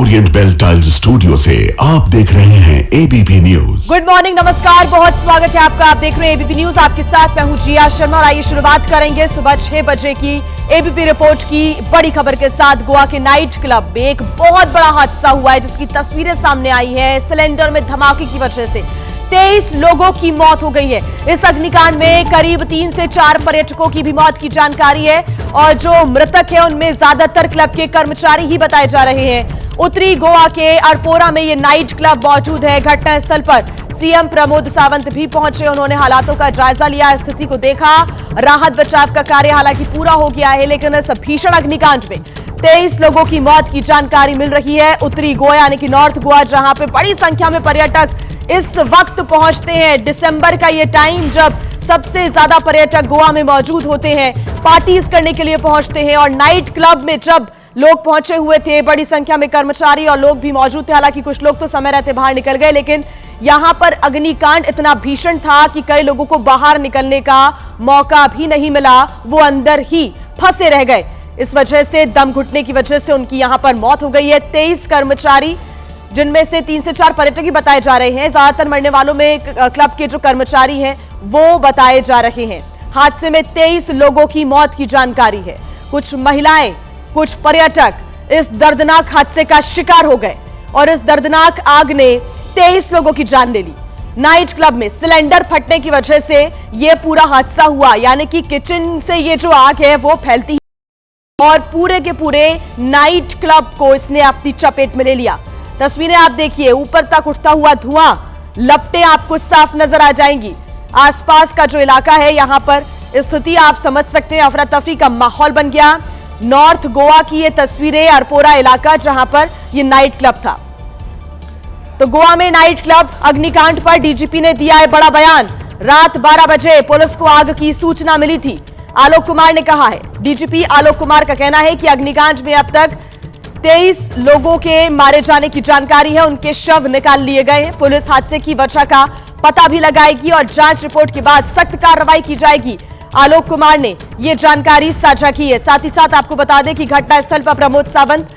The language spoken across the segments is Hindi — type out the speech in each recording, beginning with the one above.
ओरिएंट बेल टाइल्स स्टूडियो से आप देख रहे हैं एबीपी न्यूज। गुड मॉर्निंग, नमस्कार, बहुत स्वागत है आपका। आप देख रहे हैं एबीपी न्यूज, आपके साथ मैं हूं जिया शर्मा और आइए शुरुआत करेंगे सुबह 6 बजे की एबीपी रिपोर्ट की बड़ी खबर के साथ। गोवा के नाइट क्लब में एक बहुत बड़ा हादसा हुआ है जिसकी तस्वीरें सामने आई है। सिलेंडर में धमाके की वजह से 23 लोगों की मौत हो गई है। इस अग्निकांड में करीब 3 से 4 पर्यटकों की भी मौत की जानकारी है और जो मृतक है उनमें ज्यादातर क्लब के कर्मचारी ही बताए जा रहे हैं। उत्तरी गोवा के अरपोरा में ये नाइट क्लब मौजूद है। घटनास्थल पर सीएम प्रमोद सावंत भी पहुंचे। उन्होंने हालातों का जायजा लिया, स्थिति को देखा। राहत बचाव का कार्य हालांकि पूरा हो गया है, लेकिन इस भीषण अग्निकांड में 23 लोगों की मौत की जानकारी मिल रही है। उत्तरी गोवा यानी कि नॉर्थ गोवा, जहां पे बड़ी संख्या में पर्यटक इस वक्त पहुंचते हैं। दिसंबर का ये टाइम जब सबसे ज्यादा पर्यटक गोवा में मौजूद होते हैं, पार्टीज करने के लिए पहुंचते हैं। और नाइट क्लब में जब लोग पहुंचे हुए थे, बड़ी संख्या में कर्मचारी और लोग भी मौजूद थे। हालांकि कुछ लोग तो समय रहते बाहर निकल गए, लेकिन यहां पर अग्निकांड इतना भीषण था कि कई लोगों को बाहर निकलने का मौका भी नहीं मिला, वो अंदर ही फंसे रह गए। इस वजह से दम घुटने की वजह से उनकी यहां पर मौत हो गई है। 23 कर्मचारी, जिनमें से 3 से 4 पर्यटक ही बताए जा रहे हैं। ज्यादातर मरने वालों में क्लब के जो कर्मचारी हैं वो बताए जा रहे हैं। हादसे में 23 लोगों की मौत की जानकारी है। कुछ महिलाएं, कुछ पर्यटक इस दर्दनाक हादसे का शिकार हो गए और इस दर्दनाक आग ने 23 लोगों की जान ले ली। नाइट क्लब में सिलेंडर फटने की वजह से यह पूरा हादसा हुआ, यानी कि किचन से ये जो आग है वो फैलती और पूरे के पूरे नाइट क्लब को इसने अपनी चपेट में ले लिया। तस्वीरें आप देखिए, ऊपर तक उठता हुआ धुआं, लपटें आपको साफ नजर आ जाएंगी। आसपास का जो इलाका है, यहां पर स्थिति आप समझ सकते हैं, अफरा तफरी का माहौल बन गया। नॉर्थ गोवा की ये तस्वीरें, अरपोरा इलाका जहां पर ये नाइट क्लब था। तो गोवा में नाइट क्लब अग्निकांड पर डीजीपी ने दिया है बड़ा बयान। रात 12 बजे पुलिस को आग की सूचना मिली थी। आलोक कुमार ने कहा है, डीजीपी आलोक कुमार का कहना है कि अग्निकांड में अब तक 23 लोगों के मारे जाने की जानकारी है। उनके शव निकाल लिए गए हैं। पुलिस हादसे की वजह का पता भी लगाएगी और जांच रिपोर्ट के बाद सख्त कार्रवाई की जाएगी। आलोक कुमार ने यह जानकारी साझा की है। साथ ही साथ आपको बता दें कि घटनास्थल पर प्रमोद सावंत,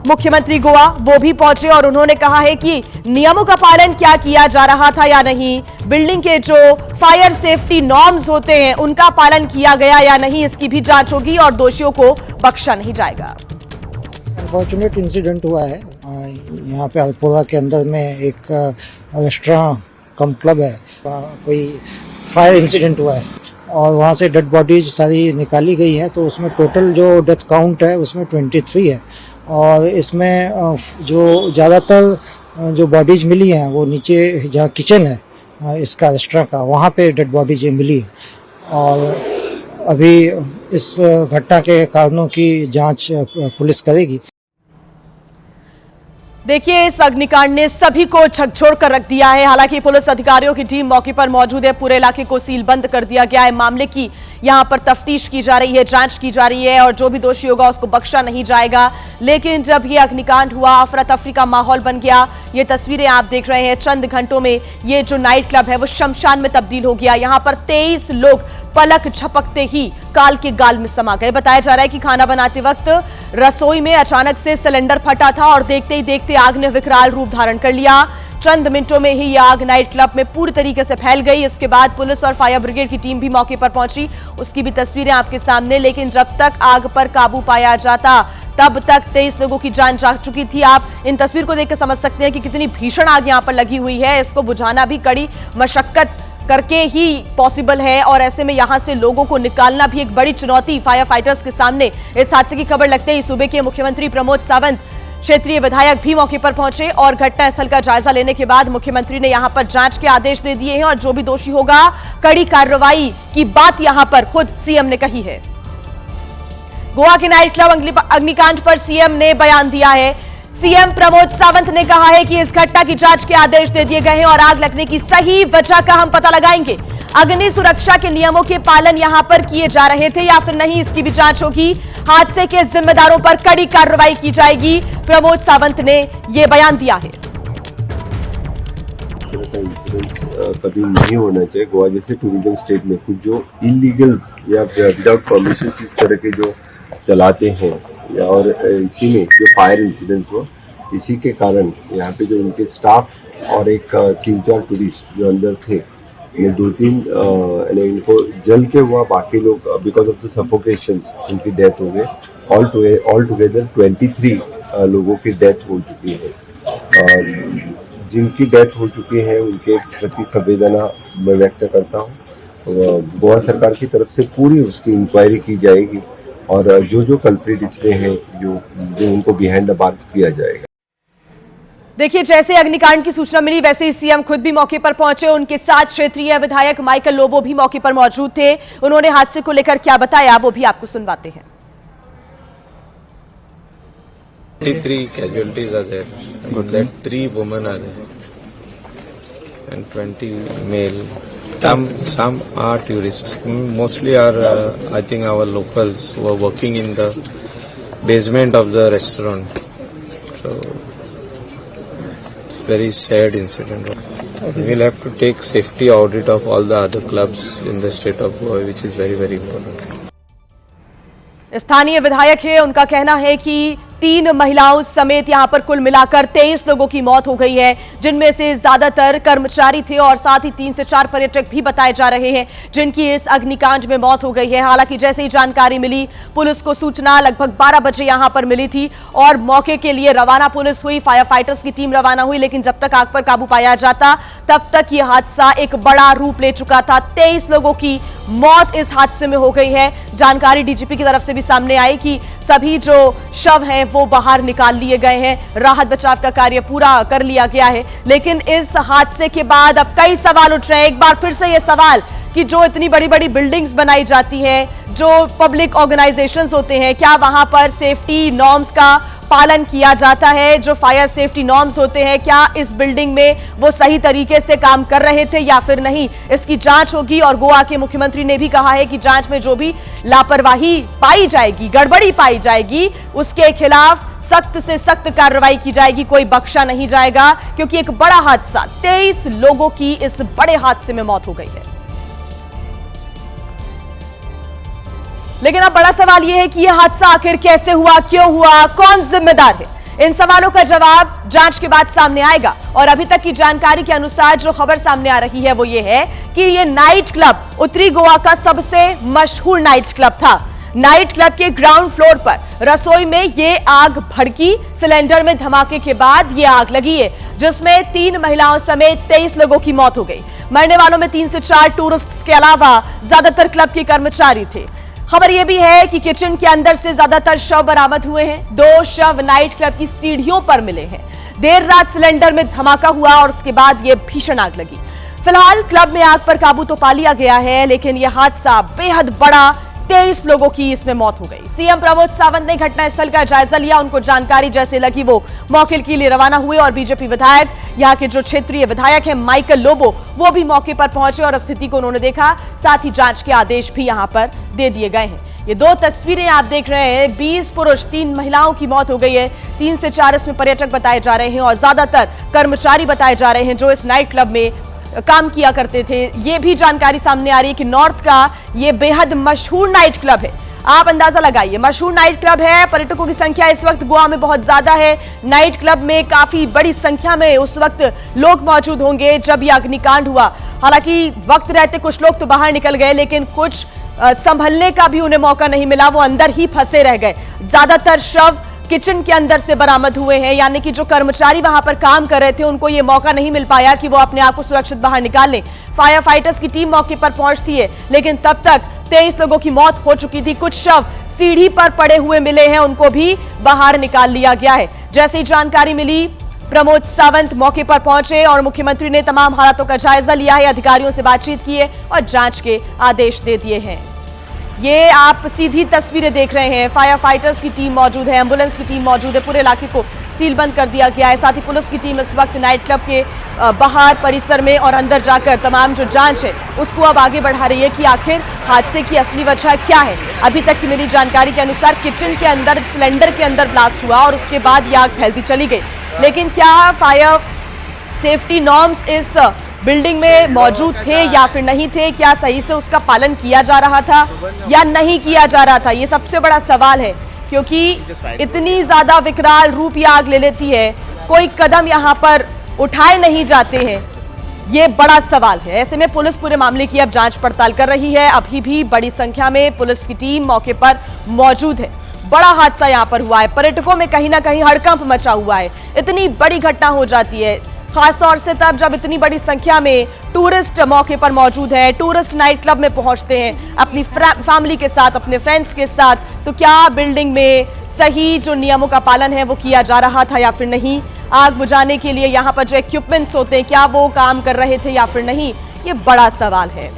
मुख्यमंत्री गोवा, वो भी पहुंचे और उन्होंने कहा है कि नियमों का पालन क्या किया जा रहा था या नहीं, बिल्डिंग के जो फायर सेफ्टी नॉर्म्स होते हैं उनका पालन किया गया या नहीं, इसकी भी जांच होगी और दोषियों को बख्शा नहीं जाएगा। अनफॉर्चुनेट इंसिडेंट हुआ है यहाँ पे अल्पोरा के अंदर में एक रेस्टोरेंट कम क्लब है, कोई फायर इंसिडेंट हुआ है और वहाँ से डेड बॉडीज सारी निकाली गई है। तो उसमें टोटल जो डेथ काउंट है उसमें 23 है और इसमें जो ज़्यादातर जो बॉडीज मिली हैं वो नीचे जहाँ किचन है इसका रेस्टोरेंट का, वहाँ पे डेड बॉडीज मिली और अभी इस घटना के कारणों की जांच पुलिस करेगी। देखिए, इस अग्निकांड ने सभी को झकझोर कर रख दिया है। हालांकि पुलिस अधिकारियों की टीम मौके पर मौजूद है। पूरे इलाके को सील बंद कर दिया गया है। मामले की यहां पर तफ्तीश की जा रही है, जांच की जा रही है और जो भी दोषी होगा उसको बख्शा नहीं जाएगा। लेकिन जब ये अग्निकांड हुआ, अफरा तफरी का माहौल बन गया। ये तस्वीरें आप देख रहे हैं, चंद घंटों में ये जो नाइट क्लब है वो शमशान में तब्दील हो गया। यहां पर 23 लोग पलक झपकते ही काल के गाल में समा गए। बताया जा रहा है कि खाना बनाते वक्त रसोई में अचानक से सिलेंडर फटा था और देखते ही देखते आग ने विकराल रूप धारण कर लिया। चंद मिनटों में ही यह आग नाइट क्लब में पूरी तरीके से फैल गई। इसके बाद पुलिस और फायर ब्रिगेड की टीम भी मौके पर पहुंची, उसकी भी तस्वीरें आपके सामने। लेकिन जब तक आग पर काबू पाया जाता तब तक 23 लोगों की जान जा चुकी थी। आप इन तस्वीर को देखकर समझ सकते हैं कि कितनी भीषण आग यहां पर लगी हुई है। इसको बुझाना भी कड़ी मशक्कत करके ही पॉसिबल है और ऐसे में यहां से लोगों को निकालना भी एक बड़ी चुनौती फायर फाइटर्स के सामने। इस हादसे की खबर लगते ही सूबे के मुख्यमंत्री प्रमोद सावंत, क्षेत्रीय विधायक भी मौके पर पहुंचे और घटनास्थल का जायजा लेने के बाद मुख्यमंत्री ने यहां पर जांच के आदेश दे दिए हैं और जो भी दोषी होगा कड़ी कार्रवाई की बात यहां पर खुद सीएम ने कही है। गोवा के नाइट क्लब अग्निकांड पर सीएम ने बयान दिया है। सीएम प्रमोद सावंत ने कहा है कि इस घटना की जांच के आदेश दे दिए गए हैं और आग लगने की सही वजह का हम पता लगाएंगे। अग्नि सुरक्षा के नियमों के पालन यहां पर किए जा रहे थे या फिर नहीं, इसकी भी जांच होगी। हादसे के जिम्मेदारों पर कड़ी कार्रवाई की जाएगी। प्रमोद सावंत ने यह बयान दिया है। कभी नहीं होना चाहिए। गोवा जैसे टूरिज्म स्टेट में कुछ जो इलीगल्स या विदाउट परमिशन इस तरह के जो चलाते हैं और इसी में जो फायर इंसिडेंट्स हुआ, इसी के कारण यहाँ पे जो उनके स्टाफ और एक 3-4 टूरिस्ट जो अंदर थे, इन्हें 2-3 इनको जल के हुआ, बाकी लोग बिकॉज ऑफ द सफोकेशन उनकी डेथ हो गई। ऑल टुगेदर 23 लोगों की डेथ हो चुकी है। जिनकी डेथ हो चुकी है उनके प्रति संवेदना मैं व्यक्त करता हूँ। गोवा सरकार की तरफ से पूरी उसकी इंक्वायरी की जाएगी और जो कल्प्रिट इसमें है जो उनको बिहाइंड द बार्स किया जाएगा। देखिए, जैसे अग्निकांड की सूचना मिली वैसे ही सीएम खुद भी मौके पर पहुंचे। उनके साथ क्षेत्रीय विधायक माइकल लोबो भी मौके पर मौजूद थे। उन्होंने हादसे को लेकर क्या बताया वो भी आपको सुनवाते हैं। 23 casualties are there. Good. That 3 women are there and 20 male. Some are tourists. Mostly are I think our locals who are working in the basement of the restaurant. So it's very sad incident. We'll have to take safety audit of all the other clubs in the state of Goa, which is very very important. स्थानीय विधायक है, उनका कहना है कि 3 महिलाओं समेत यहां पर कुल मिलाकर 23 लोगों की मौत हो गई है, जिनमें से ज्यादातर कर्मचारी थे और साथ ही 3 से 4 पर्यटक भी बताए जा रहे हैं जिनकी इस अग्निकांड में मौत हो गई है। हालांकि जैसे ही जानकारी मिली, पुलिस को सूचना लगभग 12 बजे यहां पर मिली थी और मौके के लिए रवाना पुलिस हुई, फायर फाइटर्स की टीम रवाना हुई, लेकिन जब तक आग पर काबू पाया जाता तब तक यह हादसा एक बड़ा रूप ले चुका था। 23 लोगों की मौत इस हादसे में हो गई है। जानकारी डीजीपी की तरफ से भी सामने आई कि सभी जो शव हैं वो बाहर निकाल लिए गए हैं। राहत बचाव का कार्य पूरा कर लिया गया है, लेकिन इस हादसे के बाद अब कई सवाल उठ रहे हैं। एक बार फिर से ये सवाल कि जो इतनी बड़ी बड़ी बिल्डिंग्स बनाई जाती हैं, जो पब्लिक ऑर्गेनाइजेशंस होते हैं, क्या वहां पर सेफ्टी नॉर्म्स का पालन किया जाता है? जो फायर सेफ्टी नॉर्म्स होते हैं, क्या इस बिल्डिंग में वो सही तरीके से काम कर रहे थे या फिर नहीं? इसकी जांच होगी और गोवा के मुख्यमंत्री ने भी कहा है कि जांच में जो भी लापरवाही पाई जाएगी, गड़बड़ी पाई जाएगी, उसके खिलाफ सख्त से सख्त कार्रवाई की जाएगी, कोई बख्शा नहीं जाएगा, क्योंकि एक बड़ा हादसा, 23 लोगों की इस बड़े हादसे में मौत हो गई है। लेकिन अब बड़ा सवाल यह है कि यह हादसा आखिर कैसे हुआ, क्यों हुआ, कौन जिम्मेदार है? इन सवालों का जवाब जांच के बाद सामने आएगा। और अभी तक की जानकारी के अनुसार जो खबर सामने आ रही है वो ये है कि यह नाइट क्लब उत्तरी गोवा का सबसे मशहूर नाइट क्लब था। नाइट क्लब के ग्राउंड फ्लोर पर रसोई में यह आग भड़की। सिलेंडर में धमाके के बाद यह आग लगी है, जिसमें 3 महिलाओं समेत 23 लोगों की मौत हो गई। मरने वालों में 3 से 4 टूरिस्ट्स के अलावा ज्यादातर क्लब के कर्मचारी थे। खबर यह भी है कि किचन के अंदर से ज्यादातर शव बरामद हुए हैं। 2 शव नाइट क्लब की सीढ़ियों पर मिले हैं। देर रात सिलेंडर में धमाका हुआ और उसके बाद यह भीषण आग लगी। फिलहाल क्लब में आग पर काबू तो पा लिया गया है, लेकिन यह हादसा बेहद बड़ा, 23 लोगों की इसमें मौत हो गई। सीएम प्रमोद सावंत ने घटनास्थल का जायजा लिया। उनको जानकारी जैसे लगी वो मौके के लिए रवाना हुए और बीजेपी विधायक, यहाँ के जो क्षेत्रीय विधायक हैं माइकल लोबो, वो भी मौके पर पहुंचे और स्थिति को उन्होंने देखा। साथ ही जांच के आदेश भी यहां पर दे दिए गए हैं। ये 2 तस्वीरें आप देख रहे हैं, 20 पुरुष 3 महिलाओं की मौत हो गई है। 3 से 4 इसमें पर्यटक बताए जा रहे हैं और ज्यादातर कर्मचारी बताए जा रहे हैं जो इस नाइट क्लब में काम किया करते थे। ये भी जानकारी सामने आ रही है कि नॉर्थ का ये बेहद मशहूर नाइट क्लब है। आप अंदाजा लगाइए, मशहूर नाइट क्लब है, पर्यटकों की संख्या इस वक्त गोवा में बहुत ज्यादा है। नाइट क्लब में काफी बड़ी संख्या में उस वक्त लोग मौजूद होंगे जब यह अग्निकांड हुआ। हालांकि वक्त रहते कुछ लोग तो बाहर निकल गए, लेकिन कुछ संभलने का भी उन्हें मौका नहीं मिला, वो अंदर ही फंसे रह गए। ज्यादातर शव किचन के अंदर से बरामद हुए हैं, यानी कि जो कर्मचारी वहां पर काम कर रहे थे उनको ये मौका नहीं मिल पाया कि वो अपने आप को सुरक्षित बाहर निकाल लें। फायर फाइटर्स की टीम मौके पर पहुंचती है, लेकिन तब तक 23 लोगों की मौत हो चुकी थी। कुछ शव सीढ़ी पर पड़े हुए मिले हैं, उनको भी बाहर निकाल लिया गया है। जैसे ही जानकारी मिली, प्रमोद सावंत मौके पर पहुंचे और मुख्यमंत्री ने तमाम हालातों का जायजा लिया है, अधिकारियों से बातचीत की है और जांच के आदेश दे दिए हैं। ये आप सीधी तस्वीरें देख रहे हैं, फायर फाइटर्स की टीम मौजूद है, एम्बुलेंस की टीम मौजूद है, पूरे इलाके को सीलबंद कर दिया गया है। साथ ही पुलिस की टीम इस वक्त नाइट क्लब के बाहर परिसर में और अंदर जाकर तमाम जो जांच है उसको अब आगे बढ़ा रही है कि आखिर हादसे की असली वजह क्या है। अभी तक की मिली जानकारी के अनुसार किचन के अंदर, सिलेंडर के अंदर ब्लास्ट हुआ और उसके बाद यह आग फैलती चली गई। लेकिन क्या फायर सेफ्टी नॉर्म्स इस बिल्डिंग में मौजूद थे या फिर नहीं थे? क्या सही से उसका पालन किया जा रहा था या नहीं किया जा रहा था? ये सबसे बड़ा सवाल है, क्योंकि इतनी ज्यादा विकराल रूप ये आग ले लेती है कोई कदम यहां पर उठाए नहीं जाते हैं, ये बड़ा सवाल है। ऐसे में पुलिस पूरे मामले की अब जांच पड़ताल कर रही है। अभी भी बड़ी संख्या में पुलिस की टीम मौके पर मौजूद है। बड़ा हादसा यहां पर हुआ है, पर्यटकों में कहीं ना कहीं हड़कंप मचा हुआ है। इतनी बड़ी घटना हो जाती है खासतौर से तब जब इतनी बड़ी संख्या में टूरिस्ट मौके पर मौजूद है, टूरिस्ट नाइट क्लब में पहुंचते हैं अपनी फैमिली के साथ, अपने फ्रेंड्स के साथ। तो क्या बिल्डिंग में सही जो नियमों का पालन है वो किया जा रहा था या फिर नहीं? आग बुझाने के लिए यहां पर जो इक्विपमेंट्स होते हैं क्या वो काम कर रहे थे या फिर नहीं, ये बड़ा सवाल है।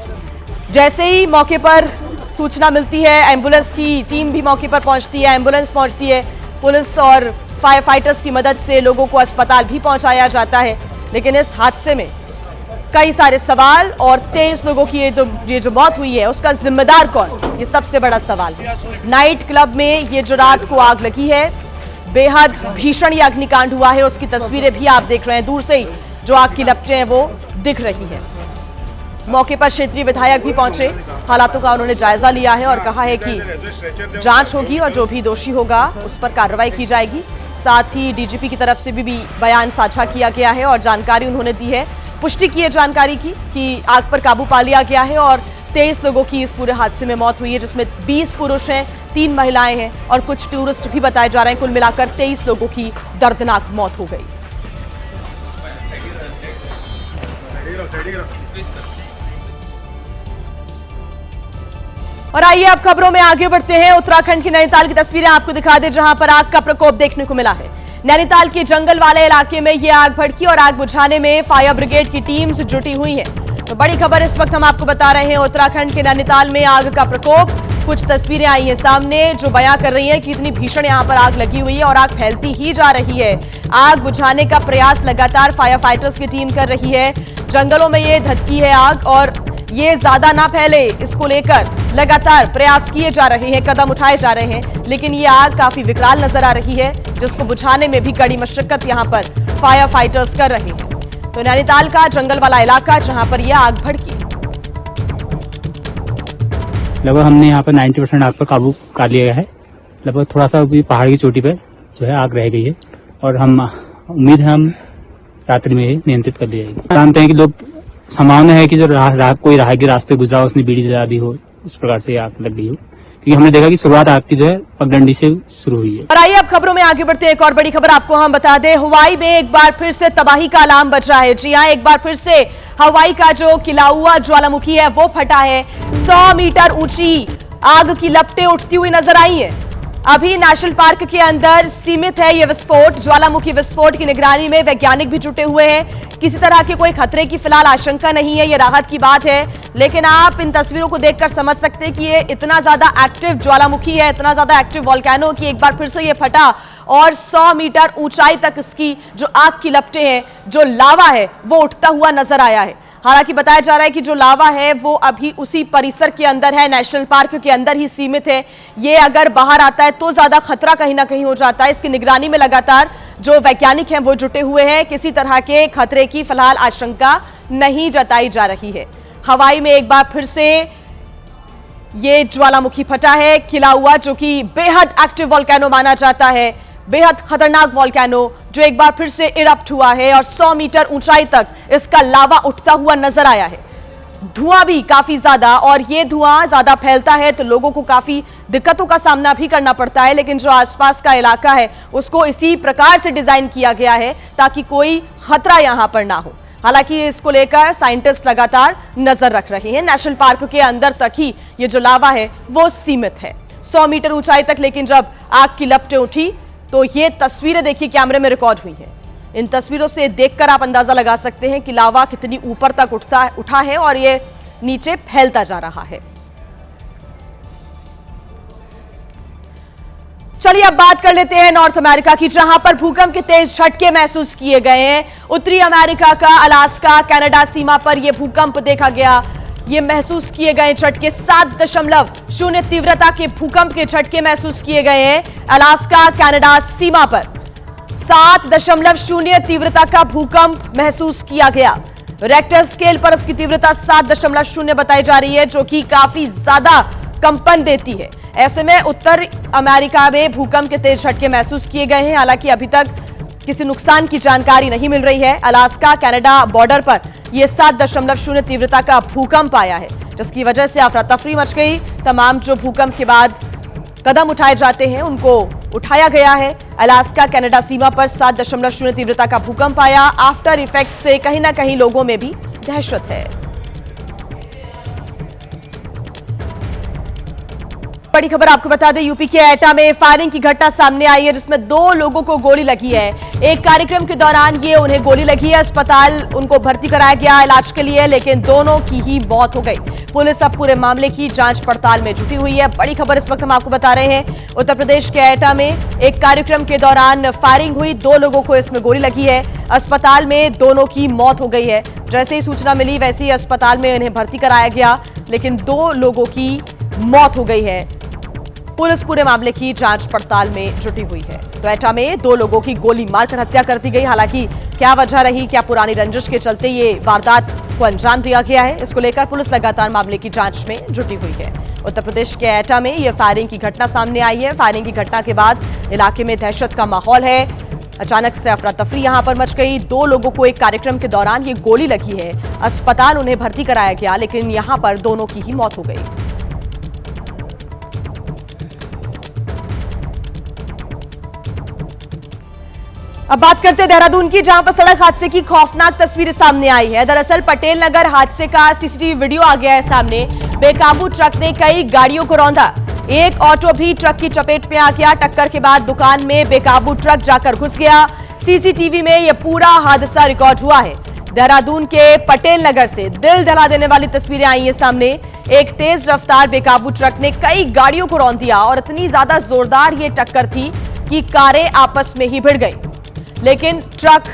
जैसे ही मौके पर सूचना मिलती है, एम्बुलेंस की टीम भी मौके पर पहुंचती है, एम्बुलेंस पहुंचती है, पुलिस और फायर फाइटर्स की मदद से लोगों को अस्पताल भी पहुंचाया जाता है। लेकिन इस हादसे में कई सारे सवाल और 23 लोगों की ये जो मौत हुई है उसका जिम्मेदार कौन, ये सबसे बड़ा सवाल है। नाइट क्लब में ये जो रात को आग लगी है, बेहद भीषण ये अग्निकांड हुआ है, उसकी तस्वीरें भी आप देख रहे हैं। दूर से ही जो आग की लपटें हैं वो दिख रही है। मौके पर क्षेत्रीय विधायक भी पहुंचे, हालातों का उन्होंने जायजा लिया है और कहा है कि जांच होगी और जो भी दोषी होगा उस पर कार्रवाई की जाएगी। साथ ही डीजीपी की तरफ से भी बयान साझा किया गया है और जानकारी उन्होंने दी है, पुष्टि की है जानकारी की कि आग पर काबू पा लिया गया है और 23 लोगों की इस पूरे हादसे में मौत हुई है, जिसमें 20 पुरुष हैं, 3 महिलाएं हैं और कुछ टूरिस्ट भी बताए जा रहे हैं। कुल मिलाकर 23 लोगों की दर्दनाक मौत हो गई। और आइए अब खबरों में आगे बढ़ते हैं। उत्तराखंड की नैनीताल की तस्वीरें आपको दिखा दें, जहां पर आग का प्रकोप देखने को मिला है। नैनीताल के जंगल वाले इलाके में यह आग भड़की और आग बुझाने में फायर ब्रिगेड की टीम्स जुटी हुई है। तो बड़ी खबर इस वक्त हम आपको बता रहे हैं, उत्तराखंड के नैनीताल में आग का प्रकोप। कुछ तस्वीरें आई हैं सामने जो बयां कर रही हैं कि इतनी भीषण यहां पर आग लगी हुई है और आग फैलती ही जा रही है। आग बुझाने का प्रयास लगातार फायर फाइटर्स की टीम कर रही है। जंगलों में ये धधकी है आग और ये ज्यादा ना फैले, इसको लेकर लगातार प्रयास किए जा रहे हैं, कदम उठाए जा रहे हैं। लेकिन ये आग काफी विकराल नजर आ रही है, जिसको बुझाने में भी कड़ी मशक्कत यहां पर फायर फाइटर्स कर रहे हैं। तो नैनीताल का जंगल वाला इलाका जहां पर यह आग भड़की, लगभग हमने यहाँ पर 90% आग पर काबू कर लिया है। लगभग थोड़ा सा भी पहाड़ की चोटी पर जो है आग रह गई है और हम उम्मीद है हम रात्रि में ही नियंत्रित कर लिया जाएगी। जानते हैं कि लोग संभावना है कि जो कोई राहगीर रास्ते गुजरा उसने बीड़ी जला दी हो, उस प्रकार से आग लग गई हो, क्योंकि हमने देखा कि शुरुआत आग की जो है पगडंडी से शुरू हुई है। और आइए अब खबरों में आगे बढ़ते हैं। एक और बड़ी खबर आपको हम बता दें, हवाई में एक बार फिर से तबाही का अलार्म बज रहा है। जी हां, एक बार फिर से हवाई का जो किलाउआ ज्वालामुखी है वो फटा है। 100 मीटर ऊंची आग की लपटें उठती हुई नजर आई है। अभी नेशनल पार्क के अंदर सीमित है ये विस्फोट। ज्वालामुखी विस्फोट की निगरानी में वैज्ञानिक भी जुटे हुए हैं। किसी तरह के कोई खतरे की फिलहाल आशंका नहीं है, ये राहत की बात है। लेकिन आप इन तस्वीरों को देखकर समझ सकते हैं कि ये इतना ज्यादा एक्टिव ज्वालामुखी है, इतना ज्यादा एक्टिव वोल्केनो कि एक बार फिर से ये फटा और 100 मीटर ऊंचाई तक इसकी जो आग की लपटें हैं, जो लावा है वो उठता हुआ नजर आया है। हालांकि बताया जा रहा है कि जो लावा है वो अभी उसी परिसर के अंदर है, नेशनल पार्क के अंदर ही सीमित है। ये अगर बाहर आता है तो ज्यादा खतरा कहीं ना कहीं हो जाता है। इसकी निगरानी में लगातार जो वैज्ञानिक हैं वो जुटे हुए हैं। किसी तरह के खतरे की फिलहाल आशंका नहीं जताई जा रही है। हवाई में एक बार फिर से ये ज्वालामुखी फटा है, खिला हुआ, जो कि बेहद एक्टिव वोल्केनो माना जाता है, बेहद खतरनाक वोल्केनो जो एक बार फिर से इरप्ट हुआ है और 100 मीटर ऊंचाई तक इसका लावा उठता हुआ नजर आया है। धुआं भी काफी ज्यादा, और ये धुआं ज्यादा फैलता है तो लोगों को काफी दिक्कतों का सामना भी करना पड़ता है। लेकिन जो आसपास का इलाका है उसको इसी प्रकार से डिजाइन किया गया है ताकि कोई खतरा यहां पर ना हो। हालांकि इसको लेकर साइंटिस्ट लगातार नजर रख रहे हैं। नेशनल पार्क के अंदर तक ही ये जो लावा है वो सीमित है, 100 मीटर ऊंचाई तक। लेकिन जब आग की लपटें उठी तो ये तस्वीरें देखिए कैमरे में रिकॉर्ड हुई है। इन तस्वीरों से देखकर आप अंदाजा लगा सकते हैं कि लावा कितनी ऊपर तक उठा है और ये नीचे फैलता जा रहा है। चलिए अब बात कर लेते हैं नॉर्थ अमेरिका की, जहां पर भूकंप के तेज झटके महसूस किए गए हैं। उत्तरी अमेरिका का अलास्का कनाडा सीमा पर यह भूकंप देखा गया। ये महसूस किए गए झटके 7.0 तीव्रता के भूकंप के झटके महसूस किए गए हैं अलास्का कनाडा सीमा पर। 7.0 तीव्रता का भूकंप महसूस किया गया। रेक्टर स्केल पर इसकी तीव्रता 7.0 बताई जा रही है, जो कि काफी ज्यादा कंपन देती है। ऐसे में उत्तर अमेरिका में भूकंप के तेज झटके महसूस किए गए हैं। हालांकि अभी तक किसी नुकसान की जानकारी नहीं मिल रही है। अलास्का कनाडा बॉर्डर पर यह 7.0 तीव्रता का भूकंप आया है, जिसकी वजह से अफरा तफरी मच गई। तमाम जो भूकंप के बाद कदम उठाए जाते हैं उनको उठाया गया है। अलास्का कनाडा सीमा पर 7.0 तीव्रता का भूकंप आया। आफ्टर इफेक्ट से कहीं ना कहीं लोगों में भी दहशत है। बड़ी खबर आपको बता दें, यूपी के एटा में फायरिंग की घटना सामने आई है, जिसमें 2 लोगों को गोली लगी है। एक कार्यक्रम के दौरान ये उन्हें गोली लगी है। अस्पताल उनको भर्ती कराया गया इलाज के लिए, लेकिन दोनों की ही मौत हो गई। पुलिस अब पूरे मामले की जांच पड़ताल में जुटी हुई है। बड़ी खबर इस वक्त हम आपको बता रहे हैं, उत्तर प्रदेश के एटा में एक कार्यक्रम के दौरान फायरिंग हुई, 2 लोगों को इसमें गोली लगी है। अस्पताल में दोनों की मौत हो गई है। जैसे ही सूचना मिली वैसे ही अस्पताल में उन्हें भर्ती कराया गया, लेकिन 2 लोगों की मौत हो गई है। पुलिस पूरे मामले की जांच पड़ताल में जुटी हुई है। तो एटा में 2 लोगों की गोली मारकर हत्या कर दी गई। हालांकि क्या वजह रही, क्या पुरानी रंजिश के चलते ये वारदात को अंजाम दिया गया है, इसको लेकर पुलिस लगातार मामले की जांच में जुटी हुई है। उत्तर प्रदेश के एटा में यह फायरिंग की घटना सामने आई है। फायरिंग की घटना के बाद इलाके में दहशत का माहौल है। अचानक से अफरा तफरी यहां पर मच गई। 2 लोगों को एक कार्यक्रम के दौरान ये गोली लगी है। अस्पताल उन्हें भर्ती कराया गया, लेकिन यहां पर दोनों की ही मौत हो गई। अब बात करते हैं देहरादून की, जहां पर सड़क हादसे की खौफनाक तस्वीरें सामने आई है। दरअसल पटेल नगर हादसे का सीसीटीवी वीडियो आ गया है सामने। बेकाबू ट्रक ने कई गाड़ियों को रौंदा। एक ऑटो भी ट्रक की चपेट में आ गया। टक्कर के बाद दुकान में बेकाबू ट्रक जाकर घुस गया। सीसीटीवी में यह पूरा हादसा रिकॉर्ड हुआ है। देहरादून के पटेल नगर से दिल दहला देने वाली तस्वीरें आई है सामने। एक तेज रफ्तार बेकाबू ट्रक ने कई गाड़ियों को रौंद दिया और इतनी ज्यादा जोरदार ये टक्कर थी कि कारें आपस में ही भिड़ गई, लेकिन ट्रक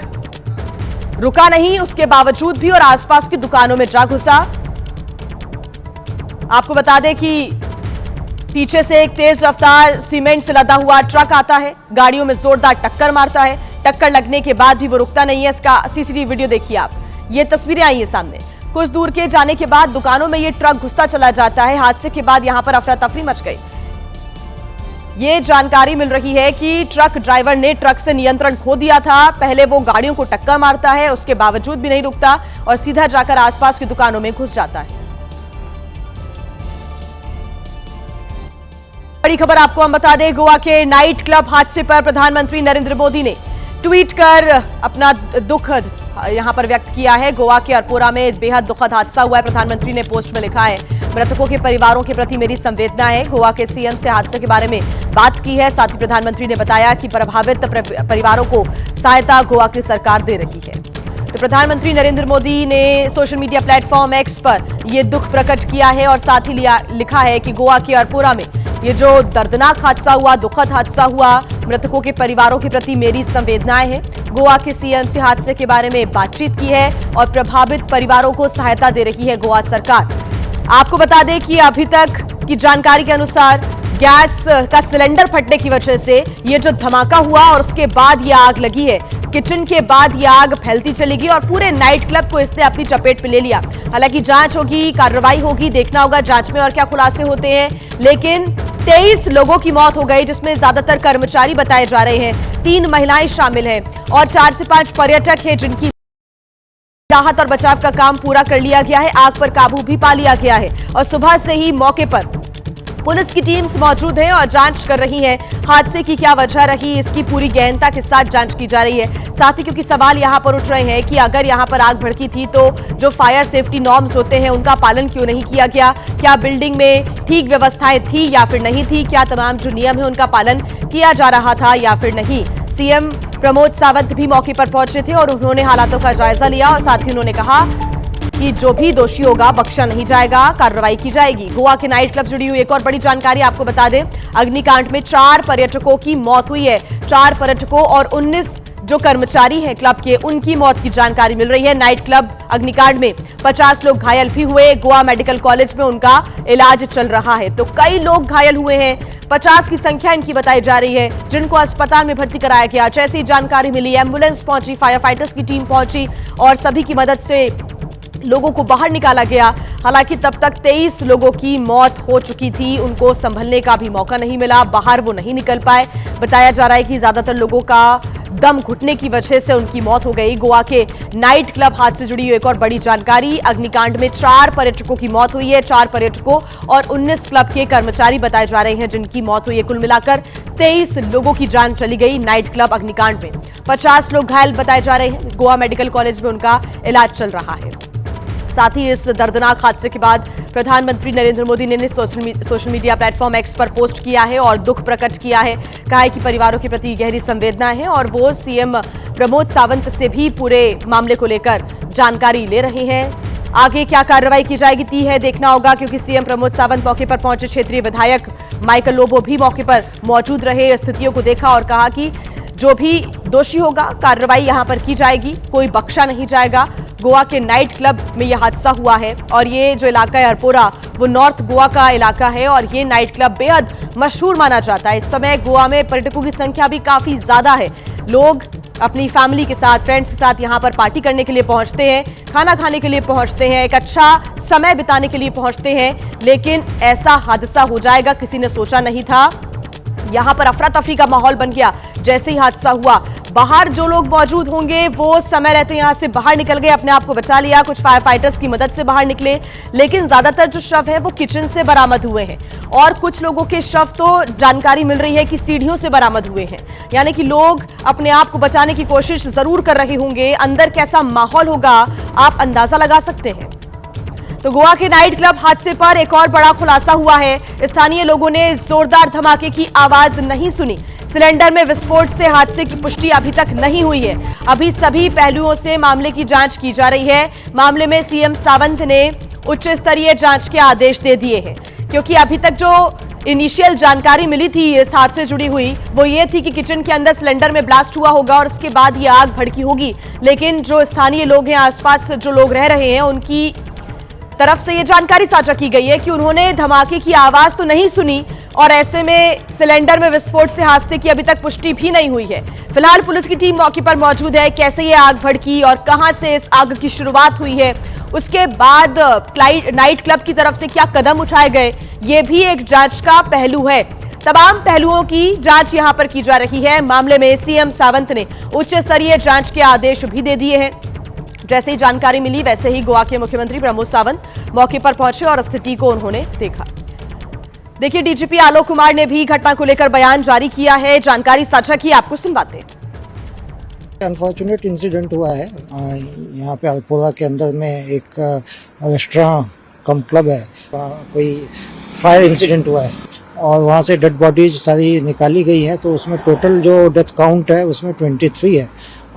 रुका नहीं। उसके बावजूद भी और आसपास की दुकानों में जा घुसा। आपको बता दें कि पीछे से एक तेज रफ्तार सीमेंट से लदा हुआ ट्रक आता है, गाड़ियों में जोरदार टक्कर मारता है। टक्कर लगने के बाद भी वो रुकता नहीं है। इसका सीसीटीवी वीडियो देखिए आप। ये तस्वीरें आई है सामने। कुछ दूर के जाने के बाद दुकानों में ये ट्रक घुसता चला जाता है। हादसे के बाद यहां पर अफरा तफरी मच गई। ये जानकारी मिल रही है कि ट्रक ड्राइवर ने ट्रक से नियंत्रण खो दिया था। पहले वो गाड़ियों को टक्कर मारता है, उसके बावजूद भी नहीं रुकता और सीधा जाकर आसपास की दुकानों में घुस जाता है। बड़ी खबर आपको हम बता दें, गोवा के नाइट क्लब हादसे पर प्रधानमंत्री नरेंद्र मोदी ने ट्वीट कर अपना दुख यहां पर व्यक्त किया है। गोवा के अरपोरा में बेहद दुखद हादसा हुआ है। प्रधानमंत्री ने पोस्ट में लिखा है, मृतकों के परिवारों के प्रति मेरी संवेदना है। गोवा के सीएम से हादसे के बारे में बात की है। साथ ही प्रधानमंत्री ने बताया कि प्रभावित परिवारों को सहायता गोवा की सरकार दे रही है। तो प्रधानमंत्री नरेंद्र मोदी ने सोशल मीडिया प्लेटफॉर्म एक्स पर यह दुख प्रकट किया है और साथ ही लिखा है कि गोवा के अरपोरा में ये जो दर्दनाक हादसा हुआ, दुखद हादसा हुआ, मृतकों के परिवारों के प्रति मेरी संवेदनाएं हैं। गोवा के सीएम से हादसे के बारे में बातचीत की है और प्रभावित परिवारों को सहायता दे रही है गोवा सरकार। आपको बता दें कि अभी तक की जानकारी के अनुसार गैस का सिलेंडर फटने की वजह से ये जो धमाका हुआ और उसके बाद ये आग लगी है। किचन के बाद ये आग फैलती चली गई और पूरे नाइट क्लब को इसने अपनी चपेट में ले लिया। हालांकि जांच होगी, कार्रवाई होगी, देखना होगा जांच में और क्या खुलासे होते हैं। लेकिन 23 लोगों की मौत हो गई, जिसमें ज्यादातर कर्मचारी बताए जा रहे हैं। 3 महिलाएं शामिल हैं और 4 से 5 पर्यटक हैं, जिनकी राहत और बचाव का काम पूरा कर लिया गया है। आग पर काबू भी पा लिया गया है और सुबह से ही मौके पर पुलिस की टीम्स मौजूद है और जांच कर रही है। हादसे की क्या वजह रही, इसकी पूरी गहनता के साथ जांच की जा रही है। साथ ही क्योंकि सवाल यहां पर उठ रहे हैं कि अगर यहां पर आग भड़की थी तो जो फायर सेफ्टी नॉर्म्स होते हैं उनका पालन क्यों नहीं किया गया, क्या बिल्डिंग में ठीक व्यवस्थाएं थी या फिर नहीं थी, क्या तमाम जो नियम है उनका पालन किया जा रहा था या फिर नहीं। सीएम प्रमोद सावंत भी मौके पर पहुंचे थे और उन्होंने हालातों का जायजा लिया और साथ ही उन्होंने कहा कि जो भी दोषी होगा बख्शा नहीं जाएगा, कार्रवाई की जाएगी। गोवा के नाइट क्लब जुड़ी हुई एक और बड़ी जानकारी आपको बता दें, अग्निकांड में 4 पर्यटकों की मौत हुई है। 4 पर्यटकों और 19 जो कर्मचारी हैं क्लब के, उनकी मौत की जानकारी मिल रही है। नाइट क्लब अग्निकांड में 50 लोग घायल भी हुए। गोवा मेडिकल कॉलेज में उनका इलाज चल रहा है। तो कई लोग घायल हुए हैं, 50 की संख्या इनकी बताई जा रही है, जिनको अस्पताल में भर्ती कराया गया। जैसे ही जानकारी मिली, एम्बुलेंस पहुंची, फायर फाइटर्स की टीम पहुंची और सभी की मदद से लोगों को बाहर निकाला गया। हालांकि तब तक 23 लोगों की मौत हो चुकी थी, उनको संभलने का भी मौका नहीं मिला, बाहर वो नहीं निकल पाए। बताया जा रहा है कि ज्यादातर लोगों का दम घुटने की वजह से उनकी मौत हो गई। गोवा के नाइट क्लब हादसे से जुड़ी एक और बड़ी जानकारी। अग्निकांड में 4 पर्यटकों की मौत हुई है। 4 पर्यटकों और 19 क्लब के कर्मचारी बताए जा रहे हैं जिनकी मौत हुई है। कुल मिलाकर 23 लोगों की जान चली गई नाइट क्लब अग्निकांड में। 50 लोग घायल बताए जा रहे हैं। गोवा मेडिकल कॉलेज में उनका इलाज चल रहा है। साथ ही इस दर्दनाक हादसे के बाद प्रधानमंत्री नरेंद्र मोदी ने सोशल मीडिया प्लेटफॉर्म एक्स पर पोस्ट किया है और दुख प्रकट किया है। कहा है कि परिवारों के प्रति गहरी संवेदना है और वो सीएम प्रमोद सावंत से भी पूरे मामले को लेकर जानकारी ले रहे हैं। आगे क्या कार्रवाई की जाएगी है देखना होगा, क्योंकि सीएम प्रमोद सावंत मौके पर पहुंचे। क्षेत्रीय विधायक माइकल लोबो भी मौके पर मौजूद रहे, स्थितियों को देखा और कहा कि जो भी दोषी होगा कार्रवाई यहां पर की जाएगी, कोई बख्शा नहीं जाएगा। गोवा के नाइट क्लब में यह हादसा हुआ है और ये जो इलाका है अरपोरा वो नॉर्थ गोवा का इलाका है और ये नाइट क्लब बेहद मशहूर माना जाता है। इस समय गोवा में पर्यटकों की संख्या भी काफी ज्यादा है। लोग अपनी फैमिली के साथ, फ्रेंड्स के साथ यहां पर पार्टी करने के लिए पहुंचते हैं, खाना खाने के लिए पहुंचते हैं, एक अच्छा समय बिताने के लिए पहुंचते हैं। लेकिन ऐसा हादसा हो जाएगा किसी ने सोचा नहीं था। यहां पर अफरा तफरी का माहौल बन गया जैसे ही हादसा हुआ। बाहर जो लोग मौजूद होंगे वो समय रहते यहां से बाहर निकल गए, अपने आप को बचा लिया। कुछ फायर फाइटर्स की मदद से बाहर निकले, लेकिन ज्यादातर जो शव है वो किचन से बरामद हुए हैं और कुछ लोगों के शव तो जानकारी मिल रही है कि सीढ़ियों से बरामद हुए हैं। यानी कि लोग अपने आप को बचाने की कोशिश जरूर कर रहे होंगे। अंदर कैसा माहौल होगा आप अंदाजा लगा सकते हैं। तो गोवा के नाइट क्लब हादसे पर एक और बड़ा खुलासा हुआ है। स्थानीय लोगों ने जोरदार धमाके की आवाज नहीं सुनी। सिलेंडर में विस्फोट से हादसे की पुष्टि अभी तक नहीं हुई है। अभी सभी पहलुओं से मामले की जांच की जा रही है। मामले में सीएम सावंत ने उच्च स्तरीय जांच के आदेश दे दिए हैं, क्योंकि अभी तक जो इनिशियल जानकारी मिली थी इस हादसे से जुड़ी हुई वो ये थी कि किचन के अंदर सिलेंडर में ब्लास्ट हुआ होगा और उसके बाद ये आग भड़की होगी। लेकिन जो स्थानीय लोग हैं, आसपास जो लोग रह रहे हैं, उनकी तरफ से ये जानकारी साझा की गई है कि उन्होंने धमाके की आवाज तो नहीं सुनी और ऐसे में सिलेंडर में विस्फोट से हादसे की अभी तक पुष्टि भी नहीं हुई है। फिलहाल पुलिस की टीम मौके पर मौजूद है। कैसे ये आग भड़की और कहां से इस आग की शुरुआत हुई है, उसके बाद नाइट क्लब की तरफ से क्या कदम उठाए गए, ये भी एक जांच का पहलू है। तमाम पहलुओं की जांच यहां पर की जा रही है। मामले में सीएम सावंत ने उच्च स्तरीय जांच के आदेश भी दे दिए हैं। जैसे ही जानकारी मिली वैसे ही गोवा के मुख्यमंत्री प्रमोद सावंत मौके पर पहुंचे और स्थिति को उन्होंने देखा। देखिए, डीजीपी आलोक कुमार ने भी घटना को लेकर बयान जारी किया है, जानकारी साझा की, आपको सुनवाते हैं। अनफॉर्चुनेट इंसिडेंट हुआ है यहाँ पे अल्पोरा के अंदर में एक रेस्टोरेंट कम क्लब है, कोई फायर इंसिडेंट हुआ है और वहाँ से डेड बॉडीज सारी निकाली गई है। तो उसमें टोटल जो डेथ काउंट है उसमें 23 है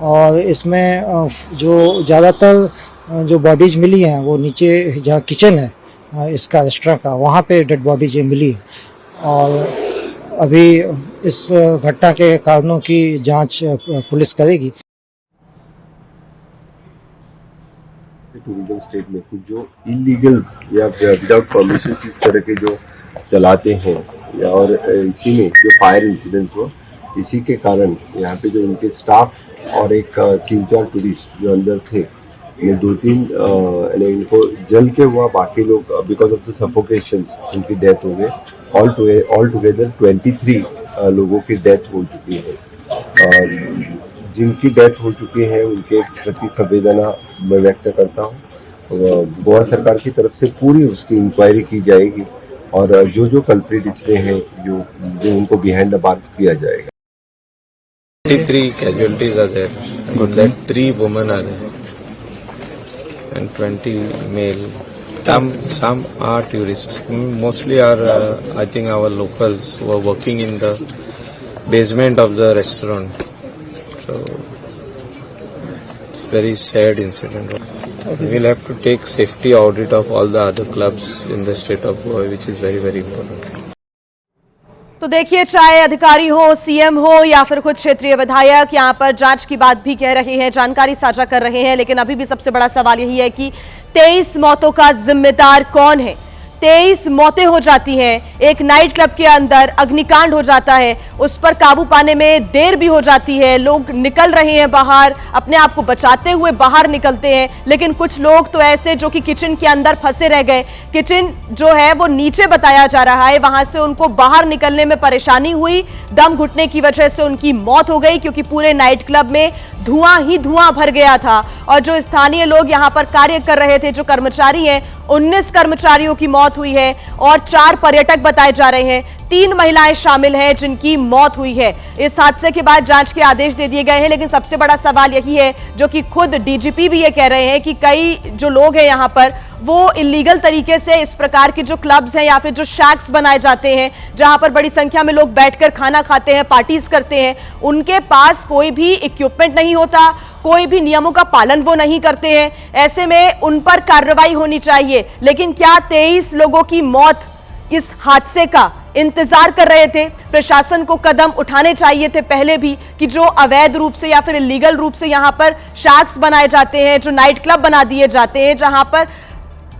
और इसमें जो ज़्यादातर जो बॉडीज मिली हैं वो नीचे जहाँ किचन है इसका रेस्टोरेंट का, वहाँ पे डेड बॉडीज मिली और अभी इस घटना के कारणों की जांच पुलिस करेगी। टूरिज्म स्टेट में कुछ जो इलीगल्स या विदाउट परमिशन इस तरह के जो चलाते हैं या और इसी में जो फायर इंसिडेंट्स हुआ, इसी के कारण यहाँ पे जो उनके स्टाफ और एक 3-4 टूरिस्ट जो अंदर थे, इन्हें 2-3 इनको जल के हुआ, बाकी लोग बिकॉज ऑफ द सफोकेशन उनकी डेथ हो गई। ऑल टुगेदर 23 लोगों की डेथ हो चुकी है। जिनकी डेथ हो चुकी है उनके प्रति संवेदना मैं व्यक्त करता हूँ। गोवा सरकार की तरफ से पूरी उसकी इंक्वायरी की जाएगी और जो कल्प्रिट इसमें है जो उनको बिहाइंड द बार्स किया जाएगा। 23 casualties are there. And that 3 women are there. And 20 male. Some are tourists. Mostly are, I think, our locals who are working in the basement of the restaurant. So, it's very sad incident. We'll have to take safety audit of all the other clubs in the state of Goa, which is very, very important. तो देखिए, चाहे अधिकारी हो, सीएम हो या फिर कुछ क्षेत्रीय विधायक यहां पर जांच की बात भी कह रहे हैं, जानकारी साझा कर रहे हैं, लेकिन अभी भी सबसे बड़ा सवाल यही है कि 23 मौतों का जिम्मेदार कौन है। 23 मौतें हो जाती हैं। एक नाइट क्लब के अंदर अग्निकांड हो जाता है, उस पर काबू पाने में देर भी हो जाती है। लोग निकल रहे हैं बाहर, अपने आप को बचाते हुए बाहर निकलते हैं, लेकिन कुछ लोग तो ऐसे जो कि किचन के अंदर फंसे रह गए। किचन जो है वो नीचे बताया जा रहा है, वहां से उनको बाहर निकलने में परेशानी हुई, दम घुटने की वजह से उनकी मौत हो गई, क्योंकि पूरे नाइट क्लब में धुआं ही धुआं भर गया था। और जो स्थानीय लोग यहां पर कार्य कर रहे थे, जो कर्मचारी हैं, 19 कर्मचारियों की मौत हुई है और 4 पर्यटक बताए जा रहे हैं। 3 महिलाएं शामिल हैं जिनकी मौत हुई है। इस हादसे के बाद जांच के आदेश दे दिए गए हैं, लेकिन सबसे बड़ा सवाल यही है, जो कि खुद डीजीपी भी ये कह रहे हैं कि कई जो लोग हैं यहां पर, वो इलीगल तरीके से इस प्रकार के जो क्लब्स हैं या फिर जो शैक्स बनाए जाते हैं, जहां पर बड़ी संख्या में लोग बैठकर खाना खाते हैं, पार्टीज करते हैं, उनके पास कोई भी इक्विपमेंट नहीं होता, कोई भी नियमों का पालन वो नहीं करते हैं। ऐसे में उन पर कार्रवाई होनी चाहिए। लेकिन क्या 23 लोगों की मौत इस हादसे का इंतजार कर रहे थे? प्रशासन को कदम उठाने चाहिए थे पहले भी, कि जो अवैध रूप से या फिर इलीगल रूप से यहां पर शैक्स बनाए जाते हैं, जो नाइट क्लब बना दिए जाते हैं, जहां पर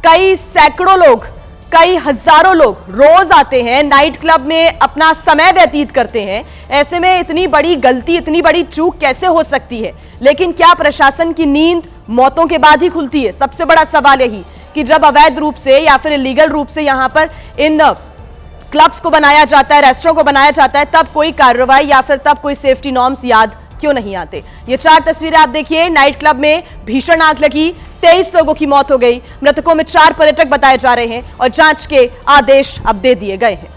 कई सैकड़ों लोग, कई हजारों लोग रोज आते हैं, नाइट क्लब में अपना समय व्यतीत करते हैं। ऐसे में इतनी बड़ी गलती, इतनी बड़ी चूक कैसे हो सकती है? लेकिन क्या प्रशासन की नींद मौतों के बाद ही खुलती है? सबसे बड़ा सवाल यही कि जब अवैध रूप से या फिर इलीगल रूप से यहां पर इन क्लब्स को बनाया जाता है, रेस्टोरेंट को बनाया जाता है, तब कोई कार्रवाई या फिर तब कोई सेफ्टी नॉर्म्स याद क्यों नहीं आते? ये 4 तस्वीरें आप देखिए। नाइट क्लब में भीषण आग लगी, 23 लोगों की मौत हो गई। मृतकों में 4 पर्यटक बताए जा रहे हैं और जांच के आदेश अब दे दिए गए हैं।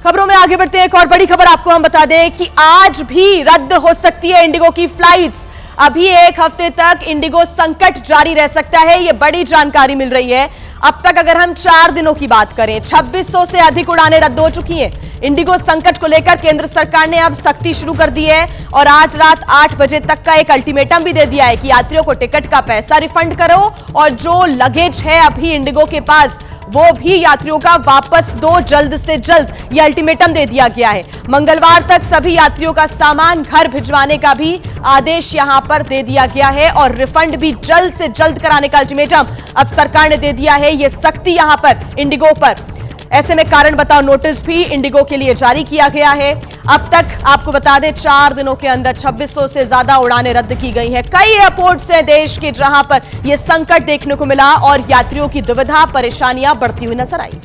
खबरों में आगे बढ़ते हैं। एक और बड़ी खबर आपको हम बता दें कि आज भी रद्द हो सकती है इंडिगो की फ्लाइट्स। अभी 1 हफ्ते तक इंडिगो संकट जारी रह सकता है, यह बड़ी जानकारी मिल रही है। अब तक अगर हम 4 दिनों की बात करें, 2600 से अधिक उड़ानें रद्द हो चुकी हैं। इंडिगो संकट को लेकर केंद्र सरकार ने अब सख्ती शुरू कर दी है और आज रात 8 बजे तक का एक अल्टीमेटम भी दे दिया है कि यात्रियों को टिकट का पैसा रिफंड करो और जो लगेज है अभी इंडिगो के पास, वो भी यात्रियों का वापस दो जल्द से जल्द। ये अल्टीमेटम दे दिया गया है। मंगलवार तक सभी यात्रियों का सामान घर भिजवाने का भी आदेश यहां पर दे दिया गया है और रिफंड भी जल्द से जल्द कराने का अल्टीमेटम अब सरकार ने दे दिया है। ये सख्ती यहां पर इंडिगो पर। ऐसे में कारण बताओ नोटिस भी इंडिगो के लिए जारी किया गया है। अब तक आपको बता दें 4 दिनों के अंदर 2600 से ज्यादा उड़ानें रद्द की गई हैं। कई एयरपोर्ट्स हैं देश के जहां पर यह संकट देखने को मिला और यात्रियों की दुविधा, परेशानियां बढ़ती हुई नजर आई।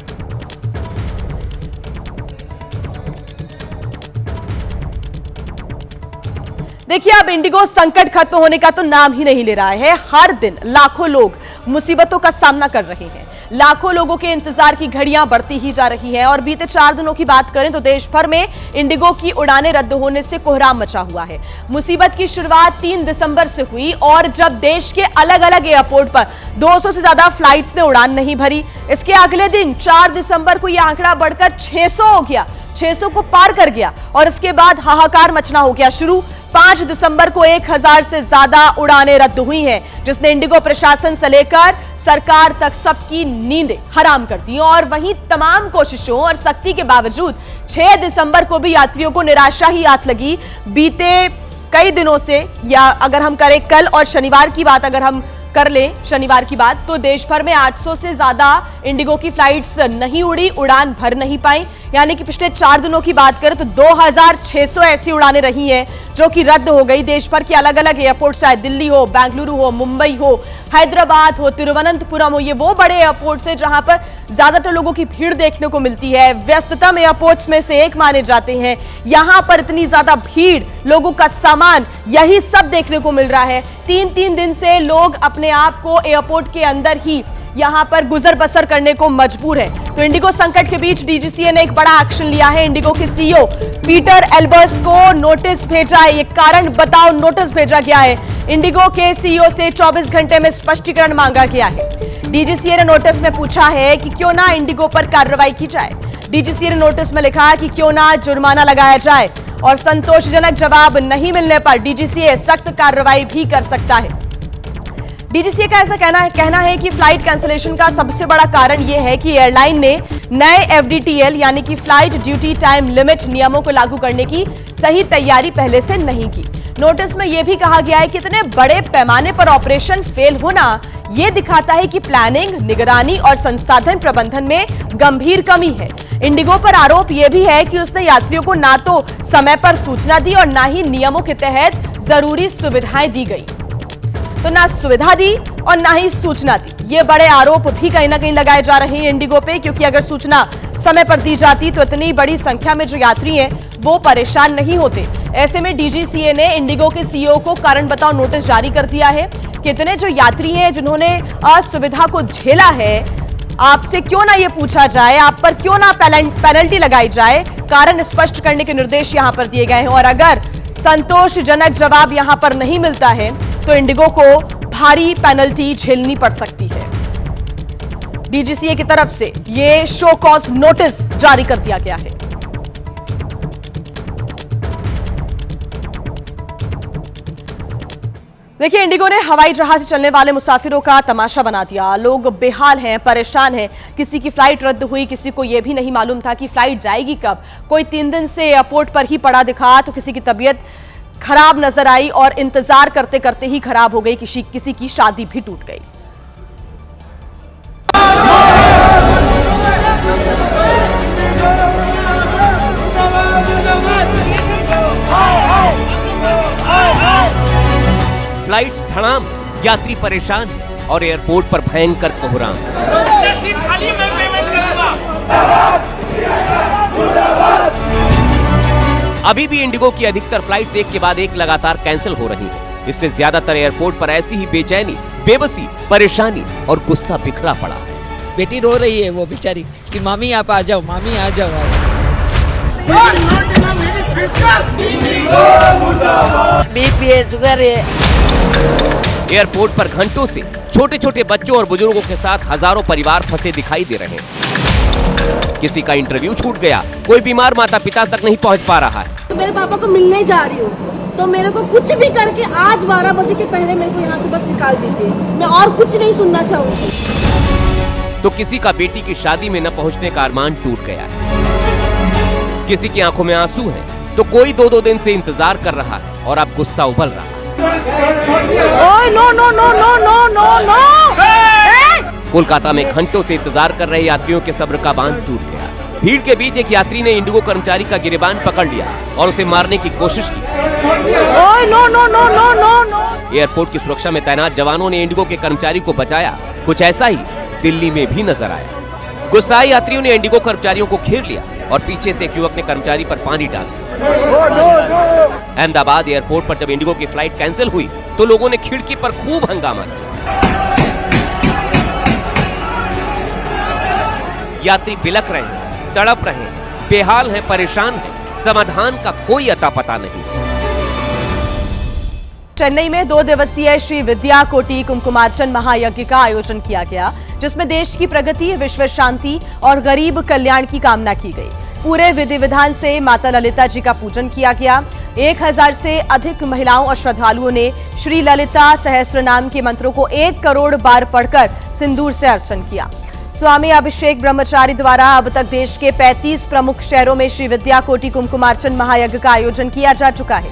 देखिए, अब इंडिगो संकट खत्म होने का तो नाम ही नहीं ले रहा है। हर दिन लाखों लोग मुसीबतों का सामना कर रहे हैं। लाखों लोगों के इंतजार की घड़ियां बढ़ती ही जा रही हैं और बीते 4 दिनों की बात करें तो देश भर में इंडिगो की उड़ानें रद्द होने से कोहराम मचा हुआ है। मुसीबत की शुरुआत 3 दिसंबर से हुई और जब देश के अलग अलग एयरपोर्ट पर 200 से ज्यादा फ्लाइट्स ने उड़ान नहीं भरी। इसके अगले दिन 4 दिसंबर को यह आंकड़ा बढ़कर 600 हो गया, 600 को पार कर गया और इसके बाद हाहाकार मचना हो गया शुरू। 5 दिसंबर को 1000 से ज्यादा उड़ानें रद्द हुई हैं, जिसने इंडिगो प्रशासन से लेकर सरकार तक सबकी नींदें हराम कर दी। और वहीं तमाम कोशिशों और सख्ती के बावजूद 6 दिसंबर को भी यात्रियों को निराशा ही हाथ लगी। बीते कई दिनों से, या अगर हम करें कल और शनिवार की बात, अगर हम कर ले शनिवार की बात, तो देश भर में 800 से ज्यादा इंडिगो की फ्लाइट्स नहीं उड़ी, उड़ान भर नहीं पाई। यानी कि पिछले 4 दिनों की बात करें तो 2600 ऐसी उड़ानें रही हैं जो कि रद्द हो गई। देश भर के अलग अलग एयरपोर्ट, चाहे दिल्ली हो, बेंगलुरु हो, मुंबई हो, हैदराबाद हो, तिरुवनंतपुरम हो, ये वो बड़े एयरपोर्ट्स हैं जहां पर ज्यादातर लोगों की भीड़ देखने को मिलती है। व्यस्ततम एयरपोर्ट्स में से एक माने जाते हैं। यहां पर इतनी ज्यादा भीड़, लोगों का सामान, यही सब देखने को मिल रहा है। 3-3 दिन से लोग अपने आप को एयरपोर्ट के अंदर ही यहां पर गुजर बसर करने को मजबूर है। तो इंडिगो संकट के बीच डीजीसीए ने एक बड़ा एक्शन लिया है। इंडिगो के सीईओ पीटर एल्बर्स को नोटिस भेजा है। ये कारण बताओ नोटिस भेजा गया है। इंडिगो के सीईओ से 24 घंटे में स्पष्टीकरण मांगा गया है। डीजीसीए ने नोटिस में पूछा है कि क्यों ना इंडिगो पर कार्रवाई की जाए। डीजीसीए ने नोटिस में लिखा कि क्यों ना जुर्माना लगाया जाए और संतोषजनक जवाब नहीं मिलने पर डीजीसीए सख्त कार्रवाई भी कर सकता है। डीजीसीए का ऐसा कहना है कि फ्लाइट कैंसिलेशन का सबसे बड़ा कारण यह है कि एयरलाइन ने नए एफडीटीएल यानी कि फ्लाइट ड्यूटी टाइम लिमिट नियमों को लागू करने की सही तैयारी पहले से नहीं की। नोटिस में यह भी कहा गया है कि इतने बड़े पैमाने पर ऑपरेशन फेल होना यह दिखाता है कि प्लानिंग, निगरानी और संसाधन प्रबंधन में गंभीर कमी है। इंडिगो पर आरोप यह भी है कि उसने यात्रियों को ना तो समय पर सूचना दी और ना ही नियमों के तहत जरूरी सुविधाएं दी गई। तो ना सुविधा दी और ना ही सूचना दी। ये बड़े आरोप भी कहीं ना कहीं लगाए जा रहे हैं इंडिगो पे, क्योंकि अगर सूचना समय पर दी जाती तो इतनी बड़ी संख्या में जो यात्री हैं वो परेशान नहीं होते। ऐसे में डीजीसीए ने इंडिगो के सीईओ को कारण बताओ नोटिस जारी कर दिया है। कितने जो यात्री हैं जिन्होंने असुविधा को झेला है, आपसे क्यों ना ये पूछा जाए, आप पर क्यों ना पेनल्टी लगाई जाए, कारण स्पष्ट करने के निर्देश यहां पर दिए गए हैं। और अगर संतोषजनक जवाब यहां पर नहीं मिलता है तो इंडिगो को भारी पेनल्टी झेलनी पड़ सकती है। डीजीसीए की तरफ से ये शो कॉज नोटिस जारी कर दिया गया है। देखिए, इंडिगो ने हवाई जहाज से चलने वाले मुसाफिरों का तमाशा बना दिया। लोग बेहाल हैं, परेशान हैं। किसी की फ्लाइट रद्द हुई, किसी को यह भी नहीं मालूम था कि फ्लाइट जाएगी कब। कोई 3 दिन से एयरपोर्ट पर ही पड़ा दिखा, तो किसी की तबीयत खराब नजर आई और इंतजार करते करते ही खराब हो गई। किसी की शादी भी टूट गई। फ्लाइट्स धड़ाम, यात्री परेशान और एयरपोर्ट पर भयंकर कोहराम। अभी भी इंडिगो की अधिकतर फ्लाइट्स एक के बाद एक लगातार कैंसिल हो रही हैं। इससे ज्यादातर एयरपोर्ट पर ऐसी ही बेचैनी, बेबसी, परेशानी और गुस्सा बिखरा पड़ा है। बेटी रो रही है वो बेचारी कि मामी आप आ जाओ, मामी आ जाओ। बीपी है, शुगर है। एयरपोर्ट पर घंटों से छोटे छोटे बच्चों और बुजुर्गों के साथ हजारों परिवार फंसे दिखाई दे रहे हैं। किसी का इंटरव्यू छूट गया, कोई बीमार माता पिता तक नहीं पहुंच पा रहा है। मेरे पापा को मिलने जा रही हूँ, तो मेरे को कुछ भी करके आज 12 बजे के पहले मेरे को यहाँ से बस निकाल दीजिए। मैं और कुछ नहीं सुनना चाहूँगी। तो किसी का बेटी की शादी में न पहुंचने का अरमान टूट गया है। किसी की आंखों में आंसू है, तो कोई 2-2 दिन से इंतजार कर रहा है और अब गुस्सा उबल रहा है। कोलकाता में घंटों से इंतजार कर रहे यात्रियों के सब्र का बांध टूट गया। भीड़ के बीच एक यात्री ने इंडिगो कर्मचारी का गिरेबान पकड़ लिया और उसे मारने की कोशिश की। एयरपोर्ट की सुरक्षा में तैनात जवानों ने इंडिगो के कर्मचारी को बचाया। कुछ ऐसा ही दिल्ली में भी नजर आया। गुस्साए यात्रियों ने इंडिगो कर्मचारियों को घेर लिया और पीछे से एक युवक ने कर्मचारी पर पानी डाल दिया। अहमदाबाद एयरपोर्ट पर जब इंडिगो की फ्लाइट कैंसिल हुई तो लोगों ने खिड़की पर खूब हंगामा किया। यात्री बिलख रहे हैं, तड़प रहे हैं, बेहाल हैं, परेशान हैं। समाधान का कोई अता पता नहीं। चेन्नई में 2 दिवसीय श्री विद्या कोटि कुमकुमार्चन महायज्ञ का आयोजन किया गया, जिसमें देश की प्रगति, विश्व शांति और गरीब कल्याण की कामना की गई। पूरे विधि विधान से माता ललिता जी का पूजन किया गया। 1000 से अधिक महिलाओं और श्रद्धालुओं ने श्री ललिता सहस्त्रनाम के मंत्रों को 1 करोड़ बार पढ़कर सिंदूर से अर्चन किया। स्वामी अभिषेक ब्रह्मचारी द्वारा अब तक देश के 35 प्रमुख शहरों में श्री विद्या कोटि कुमकुमार्चन महायज्ञ का आयोजन किया जा चुका है।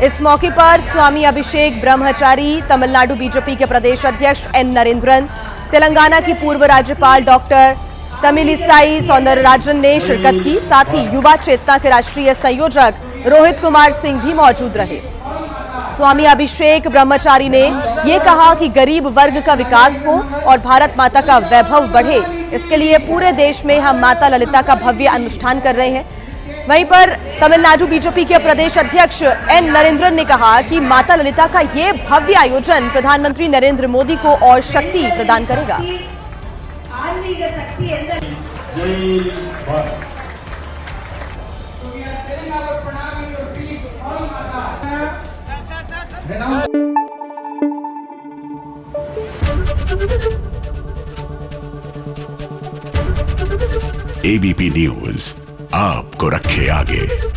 इस मौके पर स्वामी अभिषेक ब्रह्मचारी, तमिलनाडु बीजेपी के प्रदेश अध्यक्ष एन नरेंद्रन, तेलंगाना की पूर्व राज्यपाल डॉक्टर तमिलिसाई सौंदरराजन ने शिरकत की। साथ ही युवा चेतना के राष्ट्रीय संयोजक रोहित कुमार सिंह भी मौजूद रहे। स्वामी अभिषेक ब्रह्मचारी ने ये कहा कि गरीब वर्ग का विकास हो और भारत माता का वैभव बढ़े, इसके लिए पूरे देश में हम माता ललिता का भव्य अनुष्ठान कर रहे हैं। वहीं पर तमिलनाडु बीजेपी के प्रदेश अध्यक्ष एन नरेंद्रन ने कहा कि माता ललिता का ये भव्य आयोजन प्रधानमंत्री नरेंद्र मोदी को और शक्ति प्रदान करेगा। एबीपी न्यूज आपको रखे आगे।